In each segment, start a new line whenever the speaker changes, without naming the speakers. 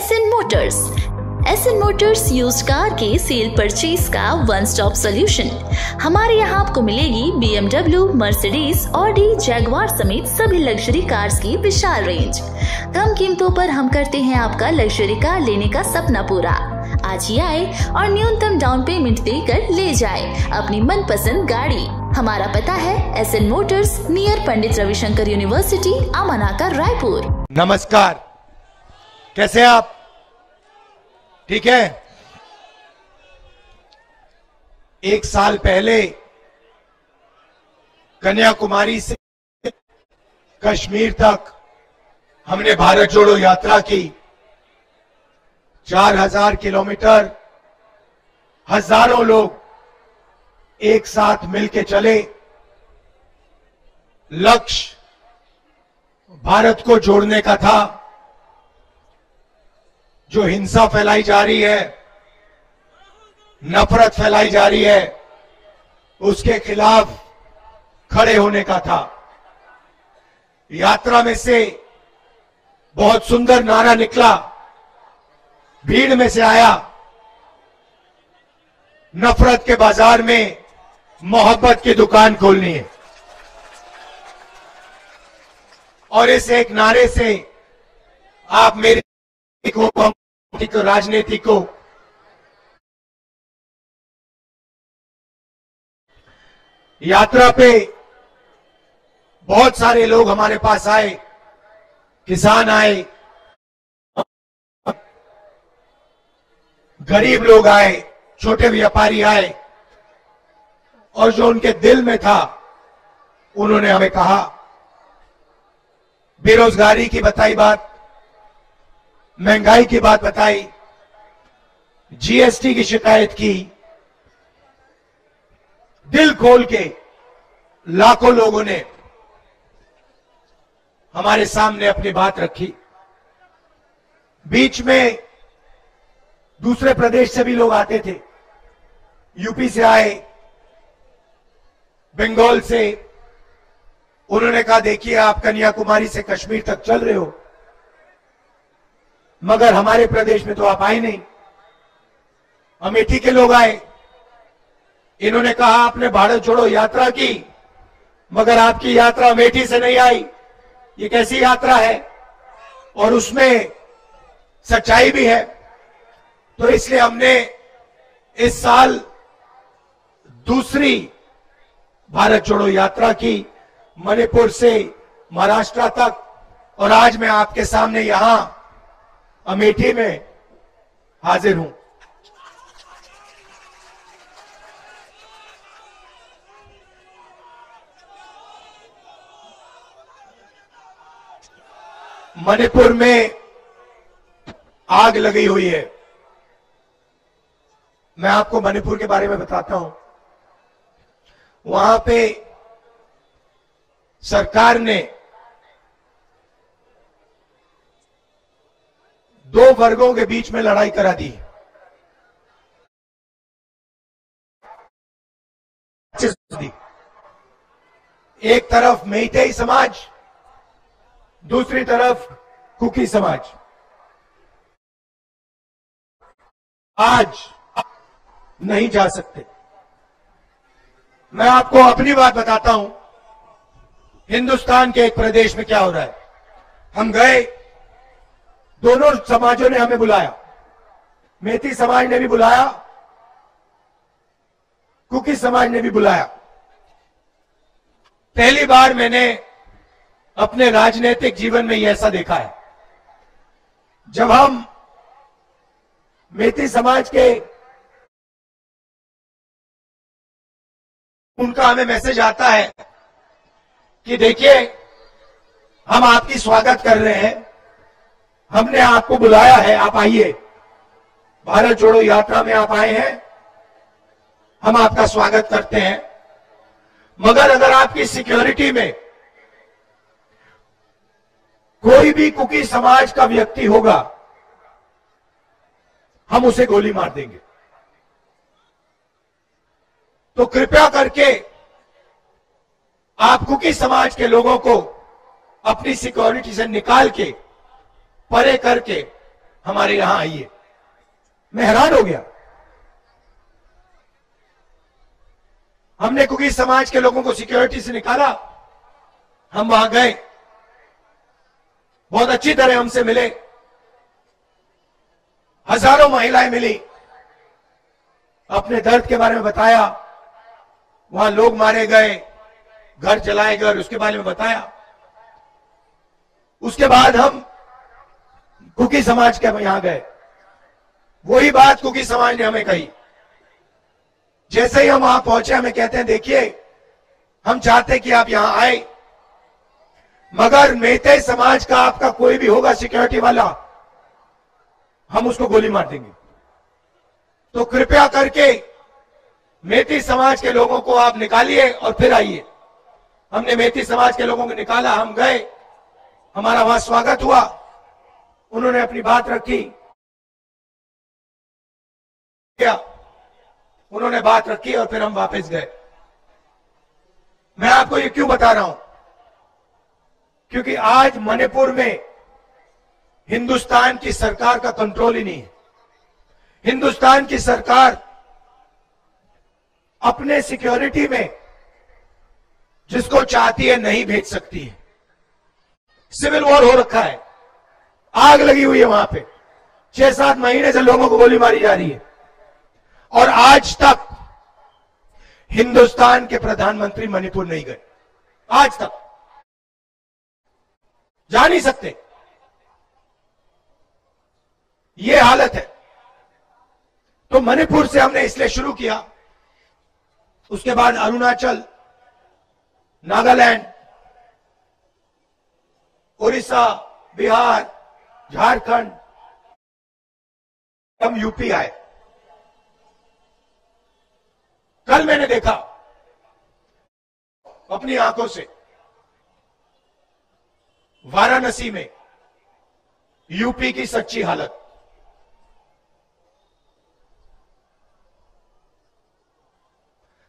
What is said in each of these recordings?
SN Motors. SN Motors used car के cell purchase का one stop solution. हमारे यहाँ आपको मिलेगी BMW, मर्सिडीज, ऑडी, जैगवार समेत सभी लग्जरी कार्स की विशाल रेंज। कम कीमतों पर हम करते हैं आपका लग्जरी कार लेने का सपना पूरा। आज ही आए और न्यूनतम डाउन पेमेंट देकर ले जाए अपनी मनपसंद गाड़ी। हमारा पता है SN Motors, near Pandit Ravishankar university, अमानाका, Raipur.
नमस्कार, कैसे आप? ठीक है। एक साल पहले कन्याकुमारी से कश्मीर तक हमने भारत जोड़ो यात्रा की। 4000 किलोमीटर, हजारों लोग एक साथ मिलके चले। लक्ष्य भारत को जोड़ने का था। जो हिंसा फैलाई जा रही है, नफरत फैलाई जा रही है, उसके खिलाफ खड़े होने का था। यात्रा में से बहुत सुंदर नारा निकला, भीड़ में से आया, नफरत के बाजार में मोहब्बत की दुकान खोलनी है। और इस एक नारे से आप मेरी राजनीति को यात्रा पे बहुत सारे लोग हमारे पास आए, किसान आए, गरीब लोग आए, छोटे व्यापारी आए, और जो उनके दिल में था उन्होंने हमें कहा। बेरोजगारी की बताई बात, महंगाई की बात बताई, GST की शिकायत की। दिल खोल के लाखों लोगों ने हमारे सामने अपनी बात रखी। बीच में दूसरे प्रदेश से भी लोग आते थे, यूपी से आए, बंगाल से। उन्होंने कहा, देखिए आप कन्याकुमारी से कश्मीर तक चल रहे हो, मगर हमारे प्रदेश में तो आप आए नहीं। अमेठी के लोग आए, इन्होंने कहा आपने भारत जोड़ो यात्रा की, मगर आपकी यात्रा अमेठी से नहीं आई, ये कैसी यात्रा है? और उसमें सच्चाई भी है। तो इसलिए हमने इस साल दूसरी भारत जोड़ो यात्रा की, मणिपुर से महाराष्ट्र तक, और आज मैं आपके सामने यहां अमेठी में हाजिर हूं। मणिपुर में आग लगी हुई है। मैं आपको मणिपुर के बारे में बताता हूं। वहां पे सरकार ने दो वर्गों के बीच में लड़ाई करा दी। एक तरफ मेइतेई समाज, दूसरी तरफ कुकी समाज। आज नहीं जा सकते। मैं आपको अपनी बात बताता हूं। हिंदुस्तान के एक प्रदेश में क्या हो रहा है, हम गए, दोनों समाजों ने हमें बुलाया, मेती समाज ने भी बुलाया, कुकी समाज ने भी बुलाया। पहली बार मैंने अपने राजनीतिक जीवन में यह ऐसा देखा है। जब हम मेती समाज के, उनका हमें मैसेज आता है कि देखिए हम आपकी स्वागत कर रहे हैं, हमने आपको बुलाया है, आप आइए, भारत जोड़ो यात्रा में आप आए हैं, हम आपका स्वागत करते हैं। मगर अगर आपकी सिक्योरिटी में कोई भी कुकी समाज का व्यक्ति होगा, हम उसे गोली मार देंगे। तो कृपया करके आप कुकी समाज के लोगों को अपनी सिक्योरिटी से निकाल के, परे करके हमारे यहां आइए। मैं हैरान हो गया। हमने कुकी समाज के लोगों को सिक्योरिटी से निकाला, हम वहां गए, बहुत अच्छी तरह हमसे मिले, हजारों महिलाएं मिली, अपने दर्द के बारे में बताया, वहां लोग मारे गए, घर जलाए गए, उसके बारे में बताया। उसके बाद हम कुकी समाज के यहां गए, वही बात कुकी समाज ने हमें कही। जैसे ही हम वहां पहुंचे, हमें कहते हैं देखिए हम चाहते हैं कि आप यहां आए, मगर मेते समाज का आपका कोई भी होगा सिक्योरिटी वाला, हम उसको गोली मार देंगे। तो कृपया करके मेती समाज के लोगों को आप निकालिए और फिर आइए। हमने मेती समाज के लोगों को निकाला, हम गए, हमारा वहां स्वागत हुआ, उन्होंने अपनी बात रखी, क्या उन्होंने बात रखी और फिर हम वापस गए। मैं आपको ये क्यों बता रहा हूं, क्योंकि आज मणिपुर में हिंदुस्तान की सरकार का कंट्रोल ही नहीं है। हिंदुस्तान की सरकार अपने सिक्योरिटी में जिसको चाहती है नहीं भेज सकती है। सिविल वॉर हो रखा है, आग लगी हुई है वहां पे, 6-7 महीने से लोगों को गोली मारी जा रही है, और आज तक हिंदुस्तान के प्रधानमंत्री मणिपुर नहीं गए। आज तक जा नहीं सकते, ये हालत है। तो मणिपुर से हमने इसलिए शुरू किया, उसके बाद अरुणाचल, नागालैंड, उड़ीसा, बिहार, झारखंड, हम यूपी आए। कल मैंने देखा अपनी आंखों से वाराणसी में यूपी की सच्ची हालत।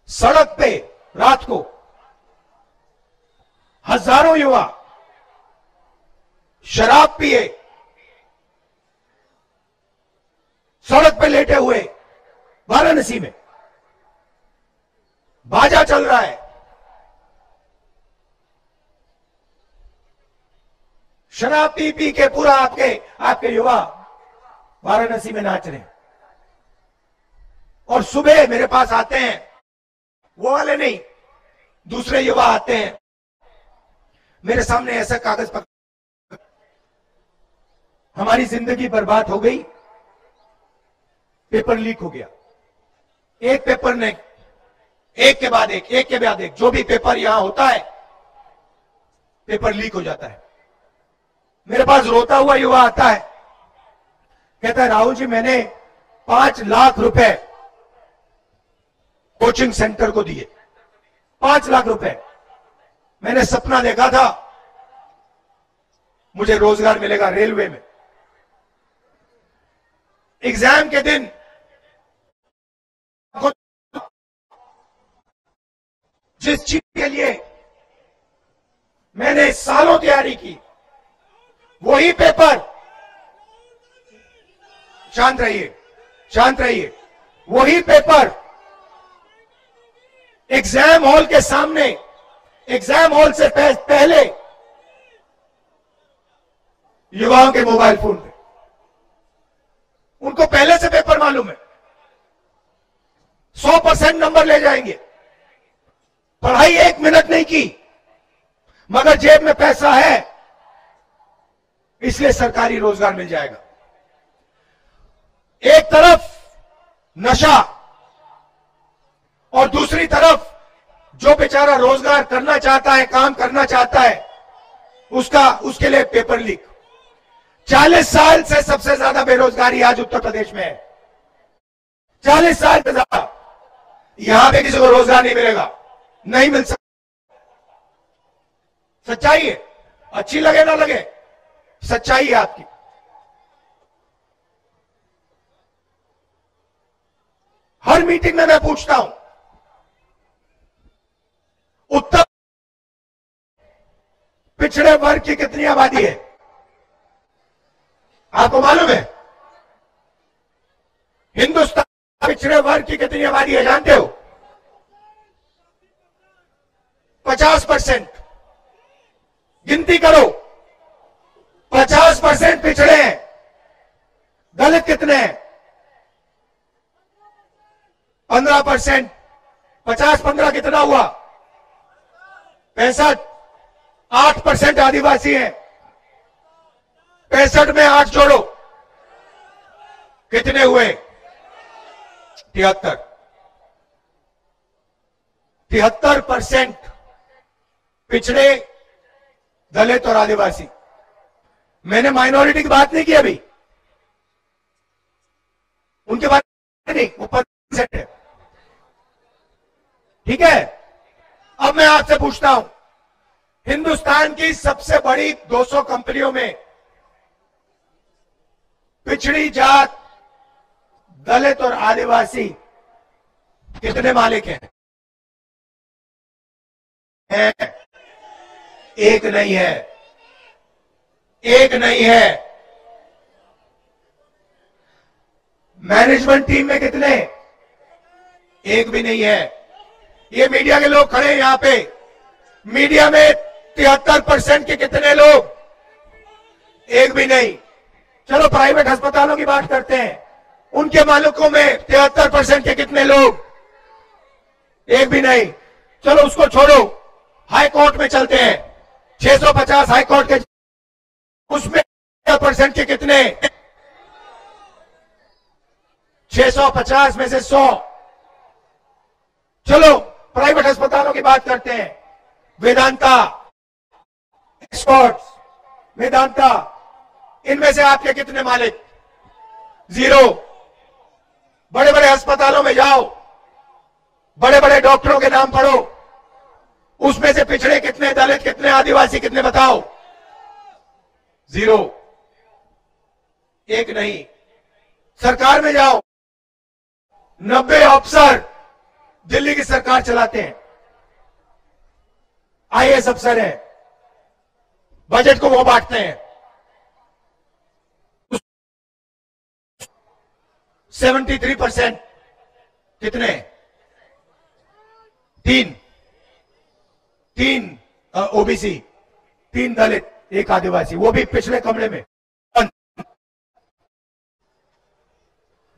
सड़क पे रात को हजारों युवा शराब पिए सड़क पे लेटे हुए, वाराणसी में बाजा चल रहा है, शराब पी पी के पूरा आपके युवा वाराणसी में नाच रहे हैं। और सुबह मेरे पास आते हैं, वो वाले नहीं, दूसरे युवा आते हैं, मेरे सामने ऐसा कागज पकड़, हमारी जिंदगी बर्बाद हो गई, पेपर लीक हो गया। एक पेपर ने एक के बाद एक, जो भी पेपर यहां होता है, पेपर लीक हो जाता है। मेरे पास रोता हुआ युवा आता है, कहता है राहुल जी मैंने 5 लाख रुपए कोचिंग सेंटर को दिए, 5 लाख रुपए। मैंने सपना देखा था मुझे रोजगार मिलेगा रेलवे में। एग्जाम के दिन जिस चीज के लिए मैंने सालों तैयारी की, वही पेपर, शांत रहिए, वही पेपर एग्जाम हॉल के सामने, एग्जाम हॉल से पहले युवाओं के मोबाइल फोन पे, उनको पहले से पेपर मालूम है, 100% नंबर ले जाएंगे। पढ़ाई 1 मिनट नहीं की, मगर जेब में पैसा है, इसलिए सरकारी रोजगार मिल जाएगा। एक तरफ नशा और दूसरी तरफ जो बेचारा रोजगार करना चाहता है, काम करना चाहता है, उसके लिए पेपर लीक। 40 साल से सबसे ज्यादा बेरोजगारी आज उत्तर प्रदेश में है, 40 साल से ज्यादा। यहां पे किसी को रोजगार नहीं मिलेगा, नहीं मिल सकता। सच्चाई है, अच्छी लगे ना लगे, सच्चाई है आपकी। हर मीटिंग में मैं पूछता हूं, उत्तर पिछड़े वर्ग की कितनी आबादी है? आपको मालूम है? पिछड़े वर्ग की कितनी आबादी है जानते हो? 50%। गिनती करो, 50% पिछड़े हैं। दलित कितने हैं? 15%। 50-15 कितना हुआ? 65। 8% आदिवासी हैं। 65 में 8 जोड़ो, कितने हुए? 73। 73% पिछड़े, दलित और आदिवासी। मैंने माइनॉरिटी की बात नहीं की अभी, उनके बात नहीं, वो 50% है। ठीक है। अब मैं आपसे पूछता हूं, हिंदुस्तान की सबसे बड़ी 200 कंपनियों में पिछड़ी जात, दलित और आदिवासी कितने मालिक हैं? एक नहीं है। एक नहीं है। मैनेजमेंट टीम में कितने? एक भी नहीं है। ये मीडिया के लोग खड़े हैं यहां पे, मीडिया में 73% के कितने लोग? एक भी नहीं। चलो प्राइवेट अस्पतालों की बात करते हैं, उनके मालिकों में 73% के कितने लोग? एक भी नहीं। चलो उसको छोड़ो, हाई कोर्ट में चलते हैं। 650 हाई कोर्ट के, उसमें 70% के कितने? 650 में से 100। चलो प्राइवेट अस्पतालों की बात करते हैं। वेदांता, एक्सपर्ट्स, वेदांता, इनमें से आपके कितने मालिक? 0। बड़े बड़े अस्पतालों में जाओ, बड़े बड़े डॉक्टरों के नाम पढ़ो, उसमें से पिछड़े कितने, दलित कितने, आदिवासी कितने बताओ? 0। एक नहीं। सरकार में जाओ, 90 अफसर दिल्ली की सरकार चलाते हैं, आईएएस अफसर हैं, बजट को वो बांटते हैं। 73% कितने? 3 ओबीसी, 3 दलित, 1 आदिवासी, वो भी पिछले कमरे में।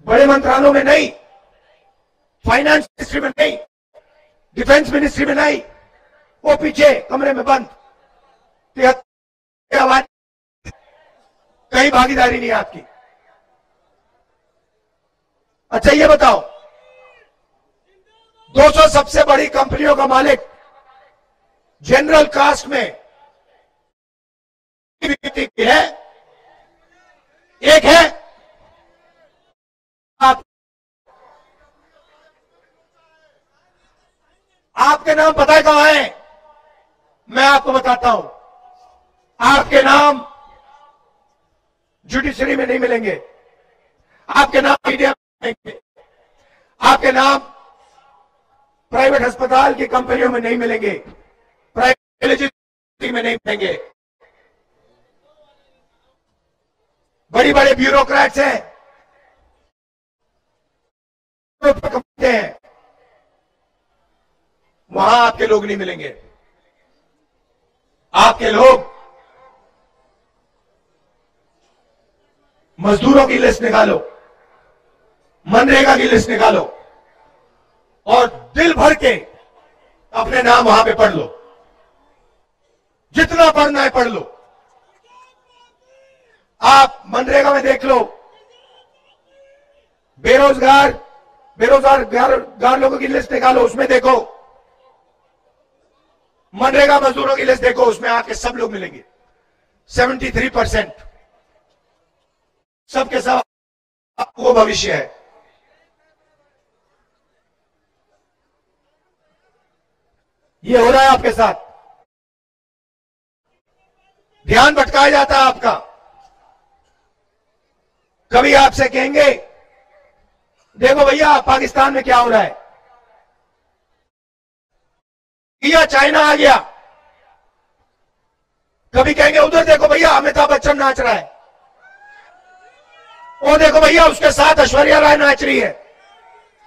बड़े मंत्रालयों में नहीं, फाइनेंस मिनिस्ट्री में नहीं, डिफेंस मिनिस्ट्री में नहीं, वो पीछे कमरे में बंद। आवाज, कहीं भागीदारी नहीं आपकी। अच्छा ये बताओ, 200 सबसे बड़ी कंपनियों का मालिक जनरल कास्ट में व्यक्ति है? एक है। आपके नाम पता है कहां है? मैं आपको बताता हूं। आपके नाम जुडिशरी में नहीं मिलेंगे, आपके नाम मीडिया में नहीं मिलेंगे, आपके नाम प्राइवेट अस्पताल की कंपनियों में नहीं मिलेंगे, प्राइवेट में नहीं मिलेंगे। बड़ी बड़े ब्यूरोक्रेट्स हैं, वहां आपके लोग नहीं मिलेंगे। आपके लोग मजदूरों की लिस्ट निकालो, मनरेगा की लिस्ट निकालो और दिल भर के अपने नाम वहां पे पढ़ लो, जितना पढ़ना है पढ़ लो। आप मनरेगा में देख लो, बेरोजगार लोगों की लिस्ट निकालो, उसमें देखो, मनरेगा मजदूरों की लिस्ट देखो, उसमें आपके सब लोग मिलेंगे। 73% सबके सब वो भविष्य है। ये हो रहा है आपके साथ, ध्यान भटकाया जाता है आपका। कभी आपसे कहेंगे देखो भैया पाकिस्तान में क्या हो रहा है, या चाइना आ गया। कभी कहेंगे उधर देखो भैया अमिताभ बच्चन नाच रहा है, वो देखो भैया उसके साथ ऐश्वर्या राय नाच रही है।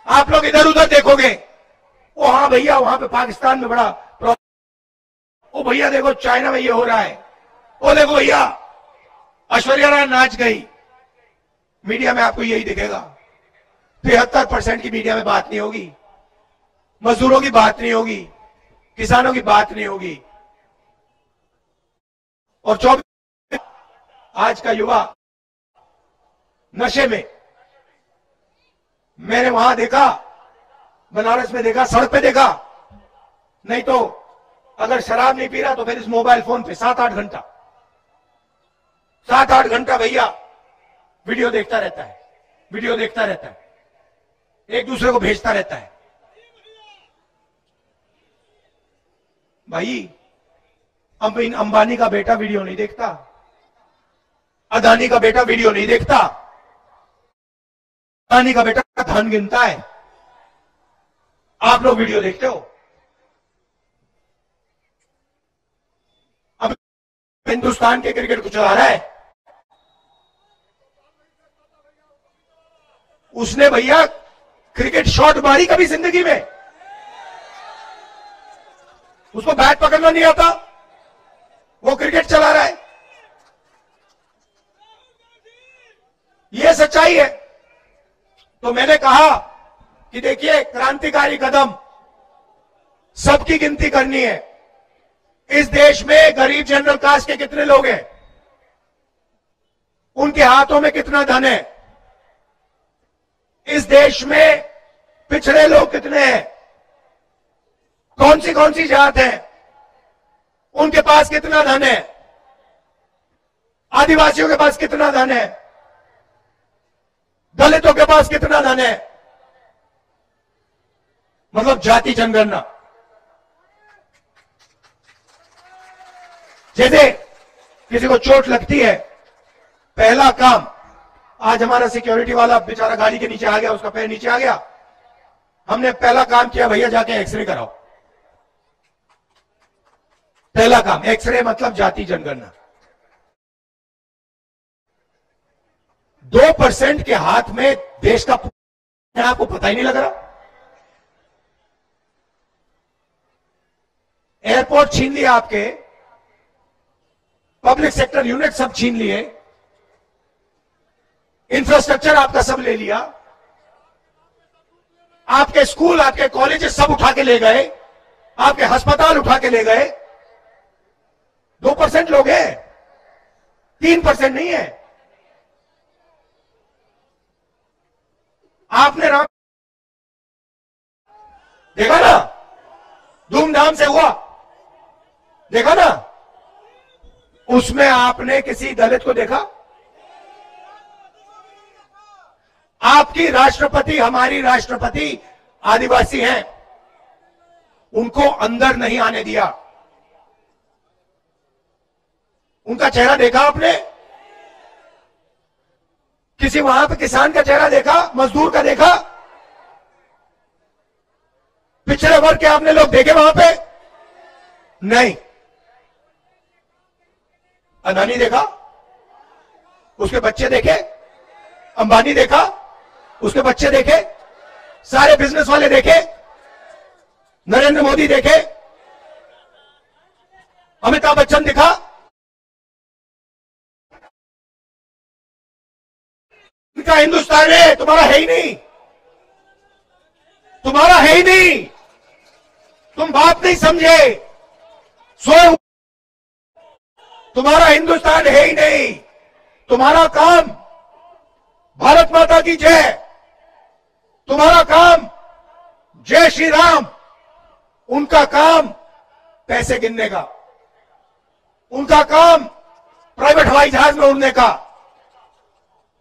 आप लोग इधर उधर देखोगे, ओ हाँ भैया वहां पे पाकिस्तान में बड़ा प्रॉब्लम, ओ भैया देखो चाइना में ये हो रहा है, ओ देखो भैया ऐश्वर्या राय नाच गई। मीडिया में आपको यही दिखेगा। 73% की मीडिया में बात नहीं होगी, मजदूरों की बात नहीं होगी, किसानों की बात नहीं होगी। और 24 आज का युवा नशे में, मैंने वहां देखा, बनारस में देखा, सड़क पे देखा, नहीं तो अगर शराब नहीं पी रहा तो फिर इस मोबाइल फोन पे 7-8 घंटा 7-8 घंटा भैया वीडियो देखता रहता है, वीडियो देखता रहता है, एक दूसरे को भेजता रहता है। भाई अंबानी का बेटा वीडियो नहीं देखता, अदानी का बेटा वीडियो नहीं देखता, अदानी का बेटा धन गिनता है, आप लोग वीडियो देखते हो। अब हिंदुस्तान के क्रिकेट को चला रहा है, उसने भैया क्रिकेट शॉट मारी कभी जिंदगी में? उसको बैट पकड़ना नहीं आता, वो क्रिकेट चला रहा है। ये सच्चाई है। तो मैंने कहा कि देखिए क्रांतिकारी कदम, सबकी गिनती करनी है। इस देश में गरीब जनरल कास्ट के कितने लोग हैं, उनके हाथों में कितना धन है, इस देश में पिछड़े लोग कितने हैं, कौन सी जात है, उनके पास कितना धन है, आदिवासियों के पास कितना धन है, दलितों के पास कितना धन है, मतलब जाति जनगणना। जैसे किसी को चोट लगती है, पहला काम, आज हमारा सिक्योरिटी वाला बेचारा गाड़ी के नीचे आ गया, उसका पैर नीचे आ गया, हमने पहला काम किया भैया जाके एक्सरे कराओ। पहला काम एक्सरे, मतलब जाति जनगणना। 2% के हाथ में देश का, आपको पता ही नहीं लग रहा। एयरपोर्ट छीन लिया आपके, पब्लिक सेक्टर यूनिट सब छीन लिए, इंफ्रास्ट्रक्चर आपका सब ले लिया, आपके स्कूल, आपके कॉलेजेस सब उठा के ले गए, आपके अस्पताल उठा के ले गए। 2% लोग हैं, 3% नहीं है। आपने राम देखा ना, धूमधाम से हुआ, देखा ना, उसमें आपने किसी दलित को देखा? आपकी राष्ट्रपति, हमारी राष्ट्रपति आदिवासी हैं, उनको अंदर नहीं आने दिया। उनका चेहरा देखा आपने? किसी वहां पे किसान का चेहरा देखा, मजदूर का देखा? पिछड़े वर्ग के आपने लोग देखे वहां पे? नहीं। अदानी देखा, उसके बच्चे देखे, अंबानी देखा, उसके बच्चे देखे, सारे बिजनेस वाले देखे, नरेंद्र मोदी देखे, अमिताभ बच्चन दिखा। इनका हिंदुस्तान है, तुम्हारा है ही नहीं, तुम्हारा है ही नहीं, तुम बात नहीं समझे, सोए, तुम्हारा हिंदुस्तान है ही नहीं। तुम्हारा काम भारत माता की जय, तुम्हारा काम जय श्री राम, उनका काम पैसे गिनने का, उनका काम प्राइवेट हवाई जहाज में उड़ने का,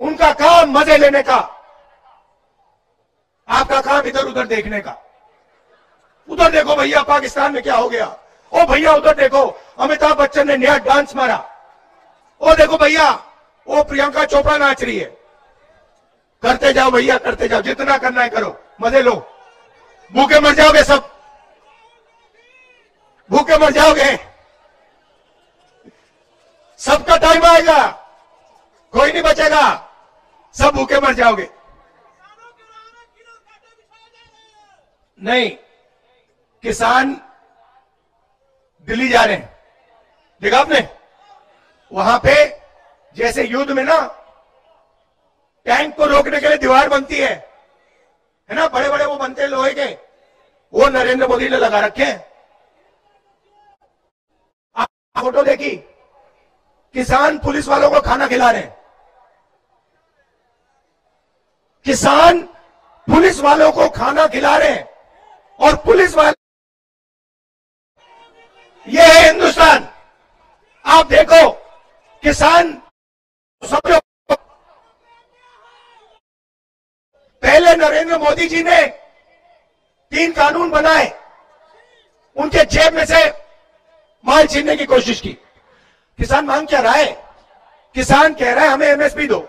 उनका काम मजे लेने का, आपका काम इधर उधर देखने का। उधर देखो भैया पाकिस्तान में क्या हो गया, ओ भैया उधर देखो अमिताभ बच्चन ने नया डांस मारा, ओ देखो भैया वो प्रियंका चोपड़ा नाच रही है। करते जाओ भैया, करते जाओ, जितना करना है करो, मजे लो, भूखे मर जाओगे सब, भूखे मर जाओगे, सबका टाइम आएगा, कोई नहीं बचेगा, सब भूखे मर जाओगे। नहीं, किसान दिल्ली जा रहे हैं, देखा आपने? वहां पे जैसे युद्ध में ना टैंक को रोकने के लिए दीवार बनती है ना, बड़े बड़े वो बनते हैं लोहे के, वो नरेंद्र मोदी ने लगा रखे हैं। आप फोटो देखी, किसान पुलिस वालों को खाना खिला रहे हैं, किसान पुलिस वालों को खाना खिला रहे हैं, और पुलिस वाले, ये है हिंदुस्तान। आप देखो, किसान समझो, पहले नरेंद्र मोदी जी ने 3 कानून बनाए, उनके जेब में से माल छीनने की कोशिश की। किसान मांग क्या रहा है? किसान कह रहा है हमें एमएसपी दो।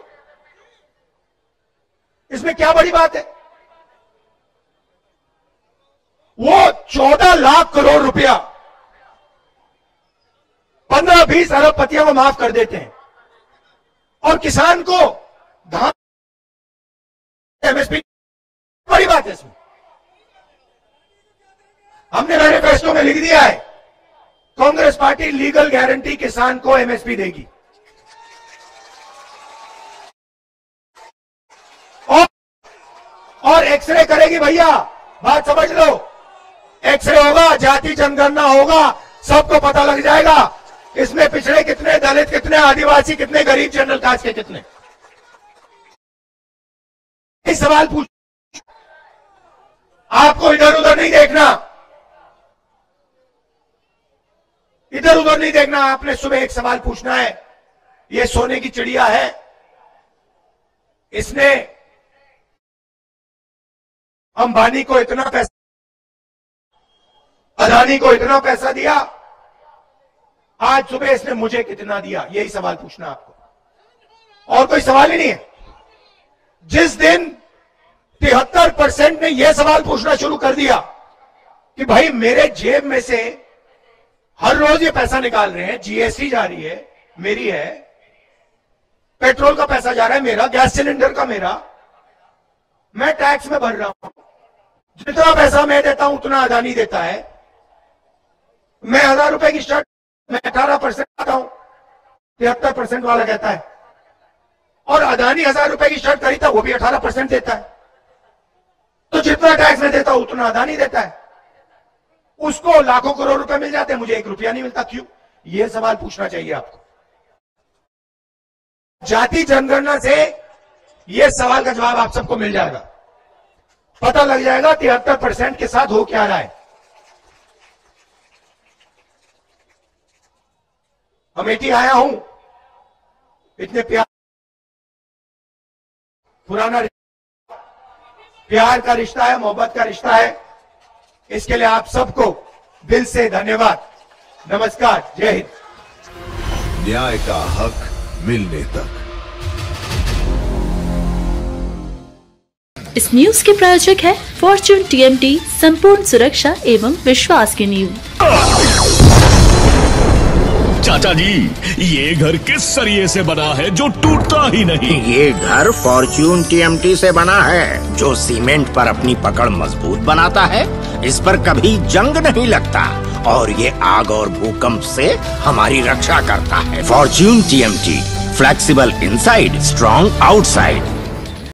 इसमें क्या बड़ी बात है? वो 14 लाख करोड़ रुपया 15-20 अरबपतियों को माफ कर देते हैं, और किसान को धान एमएसपी, बड़ी बात है इसमें। हमने मैनिफेस्टो में लिख दिया है, कांग्रेस पार्टी लीगल गारंटी किसान को एमएसपी देगी, और एक्सरे करेगी। भैया बात समझ लो, एक्सरे होगा, जाति जनगणना होगा, सबको पता लग जाएगा इसमें पिछड़े कितने, दलित कितने, आदिवासी कितने, गरीब जनरल कास्ट के कितने। इस सवाल पूछ, आपको इधर उधर नहीं देखना, इधर उधर नहीं देखना, आपने सुबह एक सवाल पूछना है। ये सोने की चिड़िया है, इसने अंबानी को इतना पैसा, अदानी को इतना पैसा दिया, आज सुबह इसने मुझे कितना दिया, यही सवाल पूछना आपको, और कोई सवाल ही नहीं है। जिस दिन 73% ने यह सवाल पूछना शुरू कर दिया कि भाई मेरे जेब में से हर रोज ये पैसा निकाल रहे हैं, जीएसटी जा रही है मेरी है, पेट्रोल का पैसा जा रहा है मेरा, गैस सिलेंडर का मेरा, मैं टैक्स में भर रहा हूं, जितना पैसा मैं देता हूं उतना अदानी देता है, मैं 1000 रुपए की शर्ट मैं 18% आता हूं, 73% वाला कहता है, और अदानी 1000 रुपए की शर्ट खरीदता वो भी 18% देता है। तो जितना टैक्स में देता हूं उतना अदानी देता है, उसको लाखों करोड़ रुपए मिल जाते हैं, मुझे 1 रुपया नहीं मिलता, क्यों? यह सवाल पूछना चाहिए आपको। जाति जनगणना से यह सवाल का जवाब आप सबको मिल जाएगा, पता लग जाएगा 73% के साथ हो क्या रहा है। अमेठी आया हूं, इतने प्यार, पुराना प्यार का रिश्ता है, मोहब्बत का रिश्ता है, इसके लिए आप सबको दिल से धन्यवाद, नमस्कार, जय हिंद।
न्याय का हक मिलने तक।
इस न्यूज के प्रायोजक है फॉर्च्यून टीएमटी, संपूर्ण सुरक्षा एवं विश्वास की नींव।
चाचा जी, ये घर किस सरिये से बना है जो टूटता ही नहीं?
ये घर फॉर्च्यून टीएमटी से बना है, जो सीमेंट पर अपनी पकड़ मजबूत बनाता है, इस पर कभी जंग नहीं लगता, और ये आग और भूकंप से हमारी रक्षा करता है। Fortune TMT, flexible inside, strong outside.